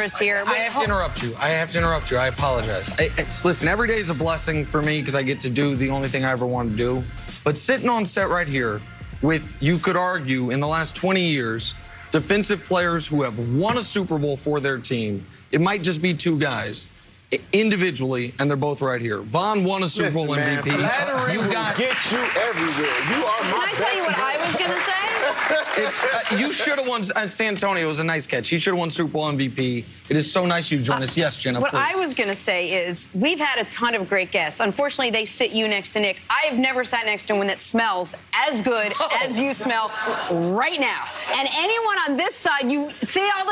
first here. I have to interrupt you. I apologize. Listen, every day is a blessing for me because I get to do the only thing I ever wanted to do. But sitting on set right here with, you could argue, in the last 20 years, defensive players who have won a Super Bowl for their team, it might just be two guys individually, and they're both right here. Von won a Super Bowl MVP. Flattery will get you everywhere. You are my best. Can I tell you what I was going to say? You should have won. San Antonio was a nice catch. He should have won Super Bowl MVP. It is so nice you join us. Yes, Jenna, What please. I was going to say is we've had a ton of great guests. Unfortunately, they sit you next to Nick. I have never sat next to one that smells as good as you smell right now. And anyone on this side, you see all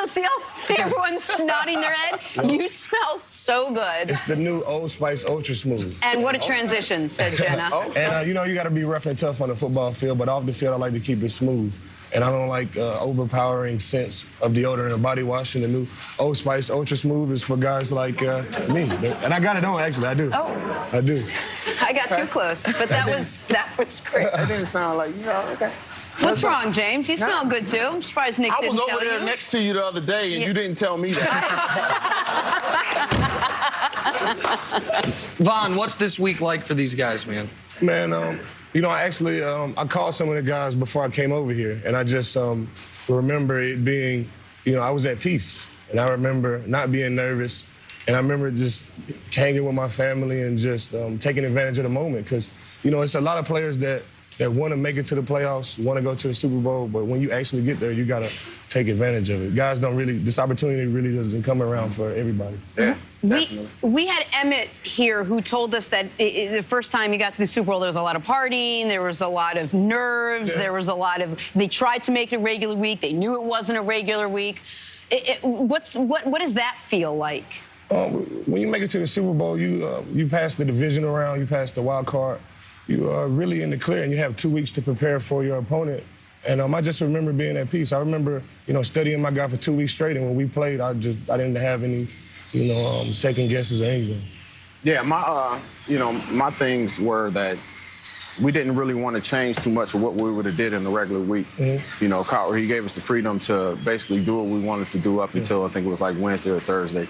everyone's nodding their head. You smell so good. It's the new Old Spice Ultra Smooth. And what a transition, said Jenna. And, you know, you got to be rough and tough on the football field, but off the field, I like to keep it smooth. And I don't like overpowering scents of deodorant or body wash. And the new Old Spice Ultra Smooth is for guys like me. And I got it on, actually. I do. Oh. I do. I got too close, but that was great. That didn't sound like, you know, okay. What's wrong, James? You smell good, too. I'm surprised Nick didn't tell you. I was over there next to you the other day, and you didn't tell me that. Von, what's this week like for these guys, man? Man, you know, I actually, I called some of the guys before I came over here, and I just remember it being, you know, I was at peace. And I remember not being nervous. And I remember just hanging with my family and just taking advantage of the moment. Because, you know, it's a lot of players that want to make it to the playoffs, want to go to the Super Bowl, but when you actually get there, you got to take advantage of it. Guys don't really, this opportunity really doesn't come around for everybody. Yeah, we had Emmett here who told us that the first time he got to the Super Bowl, there was a lot of partying, there was a lot of nerves, there was a lot of, they tried to make it a regular week, they knew it wasn't a regular week. What does that feel like? When you make it to the Super Bowl, you pass the division round, you pass the wild card. You are really in the clear, and you have 2 weeks to prepare for your opponent. And I just remember being at peace. I remember, you know, studying my guy for 2 weeks straight, and when we played, I didn't have any, you know, second guesses or anything. Yeah, my things were that we didn't really want to change too much of what we would have did in the regular week. You know, he gave us the freedom to basically do what we wanted to do up until I think it was like Wednesday or Thursday.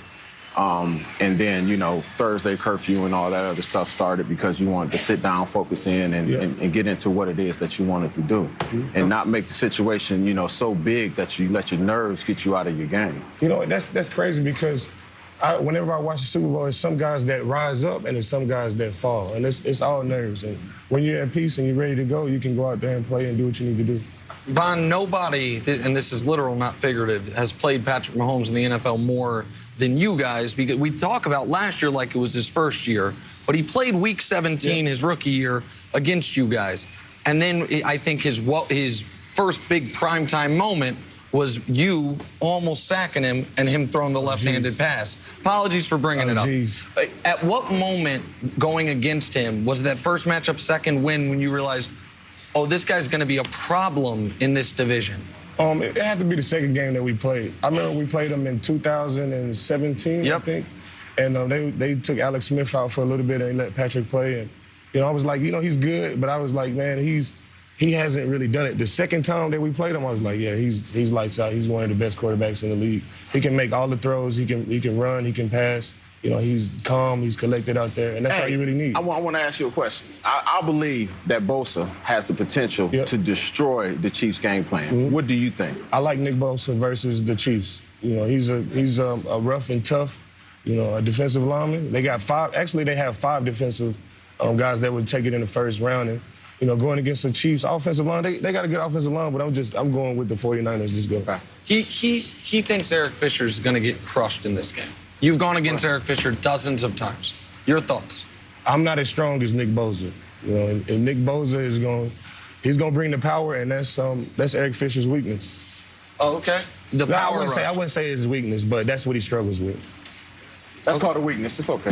And then, you know, Thursday curfew and all that other stuff started because you wanted to sit down, focus in, and get into what it is that you wanted to do. And not make the situation, you know, so big that you let your nerves get you out of your game. You know, that's crazy because whenever I watch the Super Bowl, there's some guys that rise up and there's some guys that fall. And it's all nerves. And when you're at peace and you're ready to go, you can go out there and play and do what you need to do. Von, nobody, and this is literal, not figurative, has played Patrick Mahomes in the NFL more than you guys, because we talk about last year like it was his first year, but he played Week 17 his rookie year against you guys. And then I think his first big primetime moment was you almost sacking him and him throwing the left-handed pass. Apologies for bringing it up. At what moment going against him was that first matchup, second win, when you realized, oh, this guy's going to be a problem in this division? It had to be the second game that we played. I remember we played them in 2017, I think. And they took Alex Smith out for a little bit and they let Patrick play. And, you know, I was like, you know, he's good, but I was like, man, he hasn't really done it. The second time that we played him, I was like, yeah, he's lights out. He's one of the best quarterbacks in the league. He can make all the throws. He can run. He can pass. You know, he's calm, he's collected out there, and that's all you really need. I want to ask you a question. I believe that Bosa has the potential to destroy the Chiefs' game plan. What do you think? I like Nick Bosa versus the Chiefs. You know, he's a rough and tough, you know, a defensive lineman. They have 5 defensive guys that would take it in the first round. And, you know, going against the Chiefs' offensive line, they got a good offensive line, but I'm going with the 49ers. Let's go. He thinks Eric Fisher's going to get crushed in this game. You've gone against Eric Fisher dozens of times. Your thoughts? I'm not as strong as Nick Bosa. You know, and Nick Bosa is he's going to bring the power, and that's Eric Fisher's weakness. Oh, okay. The power rush. I wouldn't say it's his weakness, but that's what he struggles with. That's called a weakness. It's okay.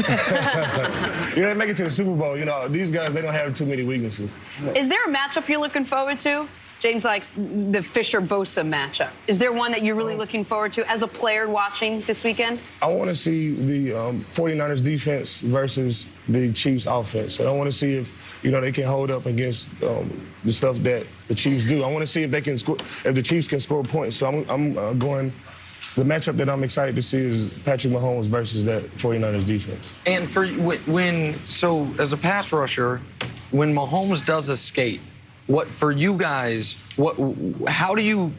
You know, they make it to the Super Bowl. You know, these guys, they don't have too many weaknesses. Is there a matchup you're looking forward to? James likes the Fisher-Bosa matchup. Is there one that you're really looking forward to as a player watching this weekend? I want to see the 49ers defense versus the Chiefs offense. And I want to see if, you know, they can hold up against the stuff that the Chiefs do. I want to see if they can score, if the Chiefs can score points. So I'm going the matchup that I'm excited to see is Patrick Mahomes versus that 49ers defense. And for so as a pass rusher, when Mahomes does escape, for you guys, how do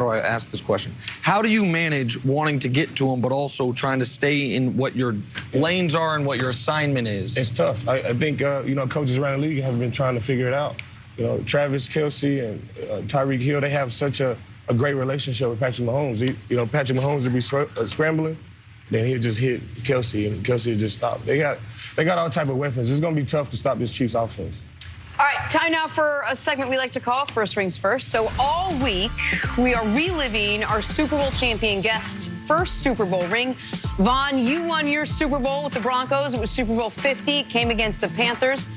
I ask this question? How do you manage wanting to get to him, but also trying to stay in what your lanes are and what your assignment is? It's tough. I think, coaches around the league have been trying to figure it out. Travis Kelce and Tyreek Hill, they have such a great relationship with Patrick Mahomes. Patrick Mahomes would be scrambling, then he'll just hit Kelce, and Kelce would just stop. They got all type of weapons. It's going to be tough to stop this Chiefs offense. All right, time now for a segment we like to call First Rings First. So all week, we are reliving our Super Bowl champion guest's first Super Bowl ring. Vaughn, you won your Super Bowl with the Broncos. It was Super Bowl 50. It came against the Panthers.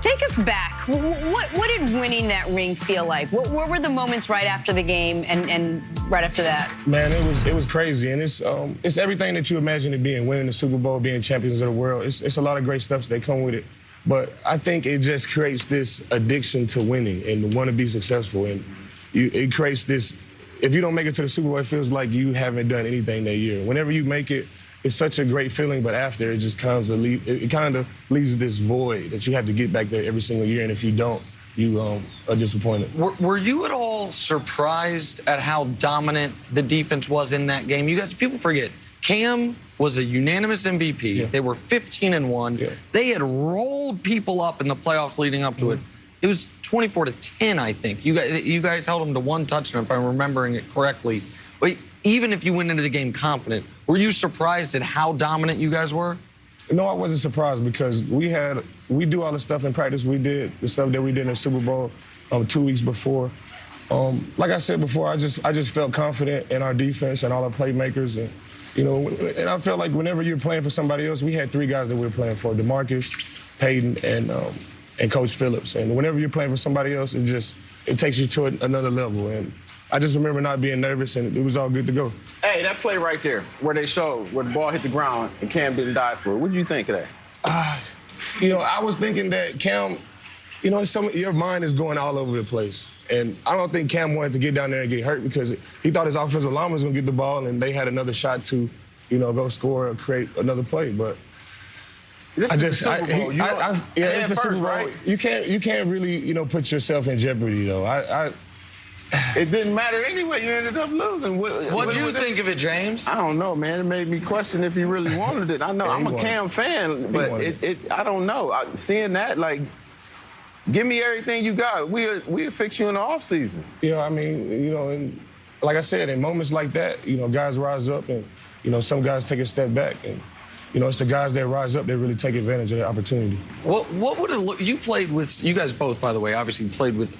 Take us back. What did winning that ring feel like? What were the moments right after the game and right after that? Man, it was crazy, and it's everything that you imagine it being. Winning the Super Bowl, being champions of the world. It's a lot of great stuff that come with it. But I think it just creates this addiction to winning and want to be successful. And it creates this, if you don't make it to the Super Bowl, it feels like you haven't done anything that year. Whenever you make it, it's such a great feeling, but after, it just kind of leaves this void that you have to get back there every single year. And if you don't, you are disappointed. Were you at all surprised at how dominant the defense was in that game? You guys, people forget, Cam was a unanimous MVP. Yeah. They were 15-1. Yeah. They had rolled people up in the playoffs leading up to it. It was 24-10, I think. You guys held them to one touchdown, if I'm remembering it correctly. But even if you went into the game confident, were you surprised at how dominant you guys were? No, I wasn't surprised because we do all the stuff in practice. We did the stuff that we did in the Super Bowl 2 weeks before. Like I said before, I just felt confident in our defense and all our playmakers. And I felt like whenever you're playing for somebody else, we had three guys that we were playing for: DeMarcus, Peyton, and Coach Phillips. And whenever you're playing for somebody else, it takes you to another level. And I just remember not being nervous, and it was all good to go. Hey, that play right there, where they showed where the ball hit the ground and Cam didn't dive for it. What did you think of that? I was thinking that Cam, your mind is going all over the place. And I don't think Cam wanted to get down there and get hurt because he thought his offensive lineman was going to get the ball and they had another shot to, go score or create another play. But it's the Super Bowl. It's the Super Bowl. Right? You can't really, put yourself in jeopardy, though. It didn't matter anyway. You ended up losing. What'd you think of it, James? I don't know, man. It made me question if he really wanted it. I know I'm a Cam fan, but I don't know. Seeing that, give me everything you got. We'll fix you in the offseason. Yeah, and like I said, in moments like that, guys rise up and, some guys take a step back. And, it's the guys that rise up that really take advantage of the opportunity. What would it look? You guys both, by the way, obviously played with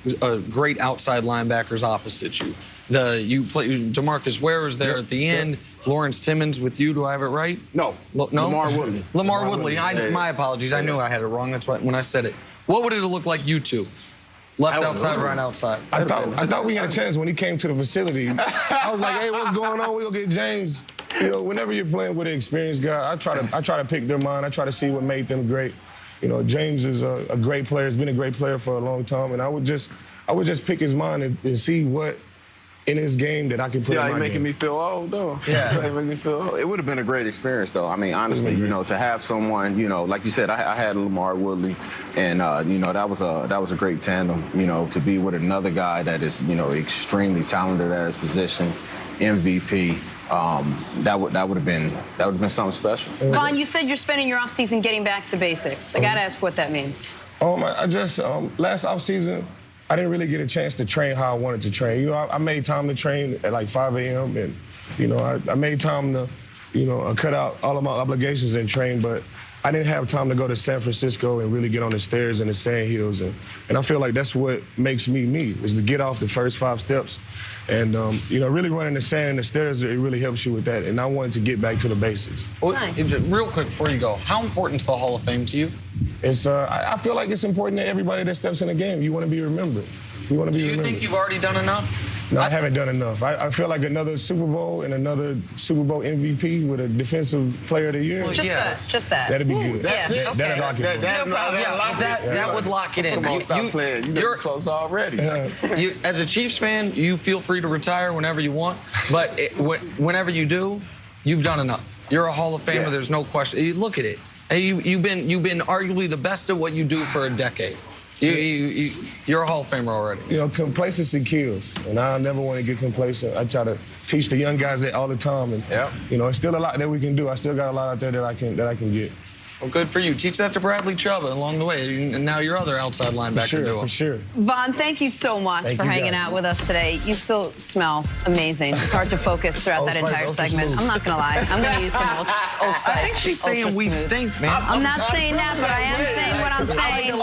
great outside linebackers opposite you. You played DeMarcus Ware was there at the end. Lawrence Timmons with you. Do I have it right? No. No. Lamar Woodley. Lamar Woodley. My apologies. I knew I had it wrong. That's why when I said it. What would it look like you two? Left outside, right outside. I thought we had a chance when he came to the facility. I was like, hey, what's going on? We'll get James. Whenever you're playing with an experienced guy, I try to pick their mind. I try to see what made them great. James is a great player. He's been a great player for a long time, and I would just pick his mind and see what in his game that I can put in my game. See how making me feel old, though? Yeah. Making me feel old. It would have been a great experience, though. I mean, honestly, to have someone, like you said, I had Lamar Woodley, and, that was a great tandem, to be with another guy that is, extremely talented at his position, MVP. That would have been something special. Vaughn, you said you're spending your offseason getting back to basics. I got to ask what that means. I just, last offseason, I didn't really get a chance to train how I wanted to train. I made time to train at like 5 a.m. and, I made time to, cut out all of my obligations and train, but I didn't have time to go to San Francisco and really get on the stairs and the sand hills. And I feel like that's what makes me me, is to get off the first 5 steps. And, really running the sand and the stairs, it really helps you with that. And I wanted to get back to the basics. Well, nice. Real quick before you go, how important is the Hall of Fame to you? I feel like it's important that everybody that steps in the game, you want to be remembered. You want to be remembered. Do you think you've already done enough? No, I haven't done enough. I feel like another Super Bowl and another Super Bowl MVP with a Defensive Player of the Year. Well, Just yeah. that. Just that. That'd be good. That's Yeah, it. okay. That'd lock it. That, in. that, No problem. That would lock it in. Come on, stop playing. You're getting close already. You, as a Chiefs fan, you feel free to retire whenever you want, but whenever you do, you've done enough. You're a Hall of Famer. Yeah. There's no question. You look at it. Hey, you've been arguably the best at what you do for a decade. You're a Hall of Famer already. You know, complacency kills, and I never want to get complacent. I try to teach the young guys that all the time, and you know, it's still a lot that we can do. I still got a lot out there that I can get. Well, good for you. Teach that to Bradley Chubb along the way, and now your other outside linebacker duo. For sure. Vaughn, thank you so much Thank for you, hanging guys. out with us today. You still smell amazing. It's hard to focus throughout that Old Spice, entire Ultra segment. Smooth. I'm not going to lie. I'm going to use some Old Spice. I think she's saying Ultra we Smooth. stink, man. I'm not saying that, but I am saying what I'm saying.